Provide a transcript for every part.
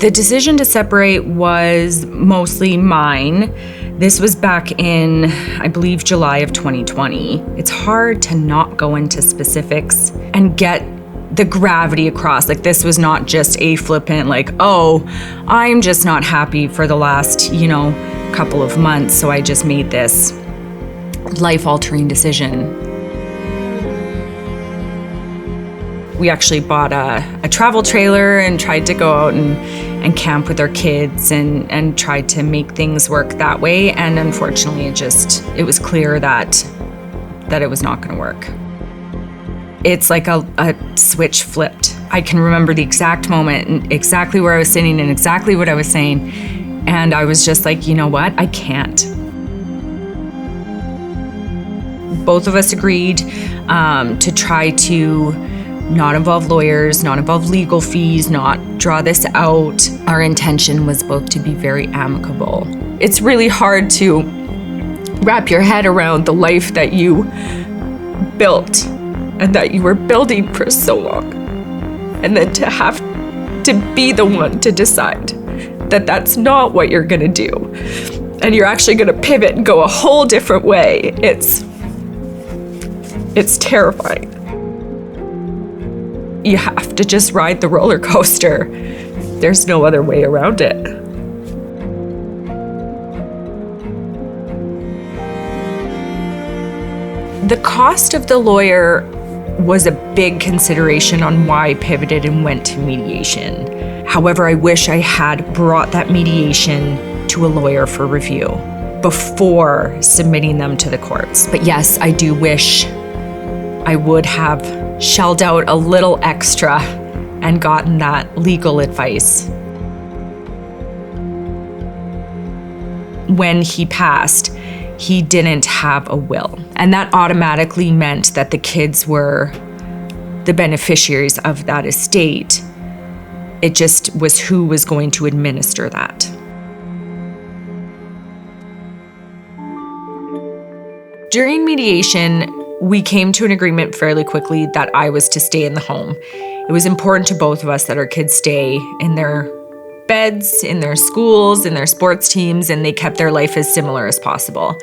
The decision to separate was mostly mine. This was back in, I believe, July of 2020. It's hard to not go into specifics and get the gravity across. Like, this was not just a flippant, like, oh, I'm just not happy for the last, couple of months, so I just made this life-altering decision. We actually bought a travel trailer and tried to go out and camp with our kids and tried to make things work that way. And unfortunately, it was clear that it was not going to work. It's like a switch flipped. I can remember the exact moment and exactly where I was sitting and exactly what I was saying. And I was just like, you know what? I can't. Both of us agreed to try to not involve lawyers, not involve legal fees, not draw this out. Our intention was both to be very amicable. It's really hard to wrap your head around the life that you built and that you were building for so long. And then to have to be the one to decide that that's not what you're gonna do. And you're actually gonna pivot and go a whole different way. It's terrifying. You have to just ride the roller coaster. There's no other way around it. The cost of the lawyer was a big consideration on why I pivoted and went to mediation. However, I wish I had brought that mediation to a lawyer for review before submitting them to the courts. But yes, I do wish I would have shelled out a little extra and gotten that legal advice. When he passed, he didn't have a will. And that automatically meant that the kids were the beneficiaries of that estate. It just was who was going to administer that. During mediation, we came to an agreement fairly quickly that I was to stay in the home. It was important to both of us that our kids stay in their beds, in their schools, in their sports teams, and they kept their life as similar as possible.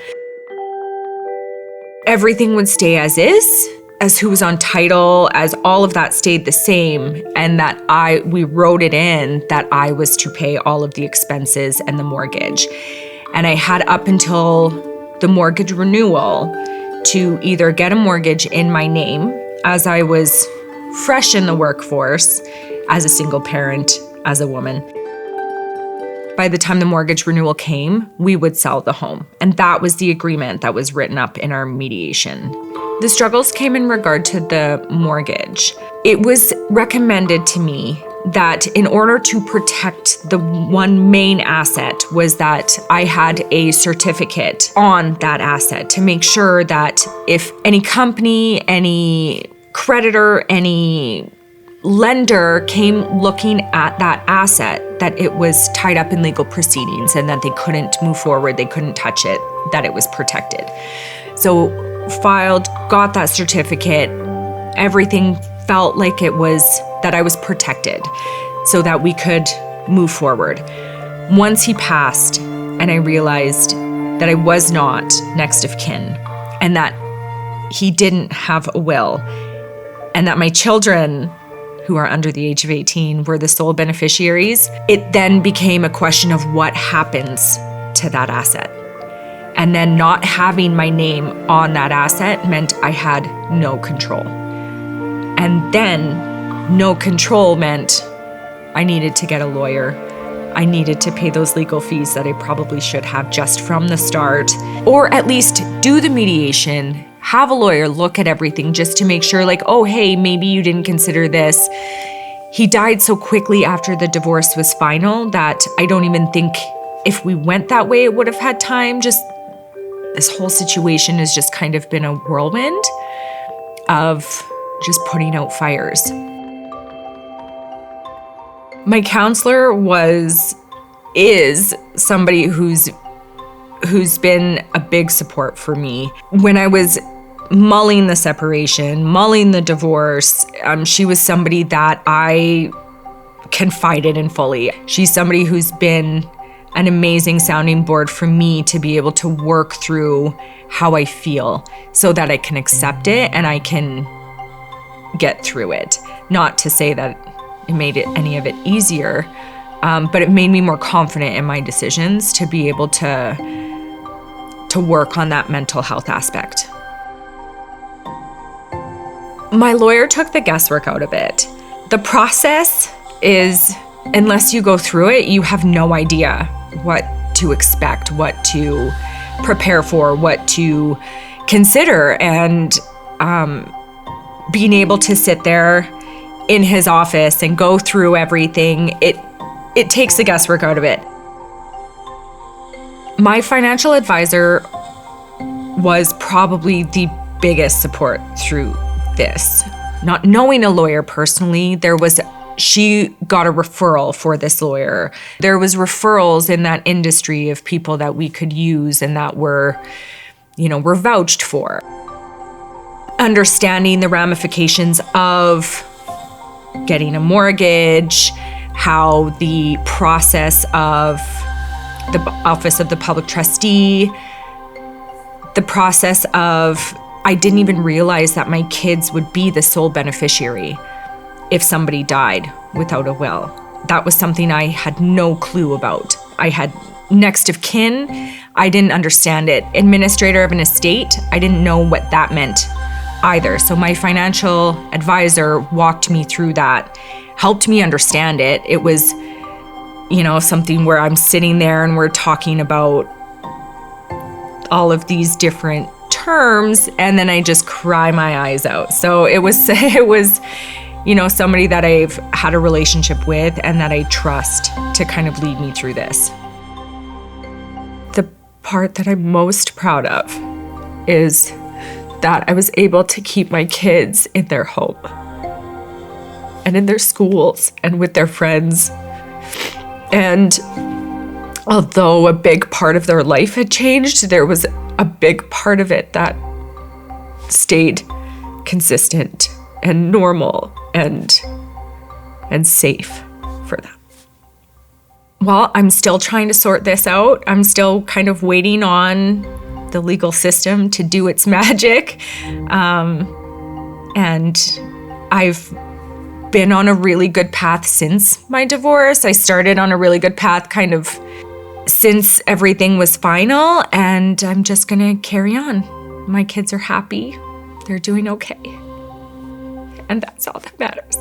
Everything would stay as is, as who was on title, as all of that stayed the same, and that we wrote it in that I was to pay all of the expenses and the mortgage. And I had up until the mortgage renewal to either get a mortgage in my name as I was fresh in the workforce, as a single parent, as a woman. By the time the mortgage renewal came, we would sell the home. And that was the agreement that was written up in our mediation. The struggles came in regard to the mortgage. It was recommended to me that in order to protect the one main asset was that I had a certificate on that asset to make sure that if any company, any creditor, any lender came looking at that asset, that it was tied up in legal proceedings and that they couldn't move forward, they couldn't touch it, that it was protected. So filed, got that certificate, everything felt like it was that I was protected so that we could move forward. Once he passed and I realized that I was not next of kin and that he didn't have a will and that my children, who are under the age of 18, were the sole beneficiaries, it then became a question of what happens to that asset. And then not having my name on that asset meant I had no control. And then no control meant I needed to get a lawyer. I needed to pay those legal fees that I probably should have just from the start, or at least do the mediation, have a lawyer look at everything just to make sure, like, oh, hey, maybe you didn't consider this. He died so quickly after the divorce was final that I don't even think if we went that way, it would have had time. Just this whole situation has just kind of been a whirlwind of just putting out fires. My counselor is somebody who's been a big support for me. When I was mulling the separation, mulling the divorce, she was somebody that I confided in fully. She's somebody who's been an amazing sounding board for me to be able to work through how I feel so that I can accept it and I can get through it. Not to say that it made any of it easier, but it made me more confident in my decisions to be able to work on that mental health aspect. My lawyer took the guesswork out of it. The process is, unless you go through it, you have no idea what to expect, what to prepare for, what to consider. And being able to sit there in his office and go through everything, it takes the guesswork out of it. My financial advisor was probably the biggest support through this. Not knowing a lawyer personally, she got a referral for this lawyer. There was referrals in that industry of people that we could use and that were vouched for. Understanding the ramifications of getting a mortgage, how the process of the Office of the Public Trustee, the process of, I didn't even realize that my kids would be the sole beneficiary if somebody died without a will. That was something I had no clue about. I had next of kin. I didn't understand it. Administrator of an estate, I didn't know what that meant either. So my financial advisor walked me through that, helped me understand it. It was, something where I'm sitting there and we're talking about all of these different terms, and then I just cry my eyes out. So it was somebody that I've had a relationship with and that I trust to kind of lead me through this. The part that I'm most proud of is that I was able to keep my kids in their home and in their schools and with their friends. And although a big part of their life had changed, there was a big part of it that stayed consistent and normal and safe for them. Well, I'm still trying to sort this out. I'm still kind of waiting on the legal system to do its magic. And I've been on a really good path since my divorce. I started on a really good path kind of since everything was final, and I'm just gonna carry on. My kids are happy. They're doing okay. And that's all that matters.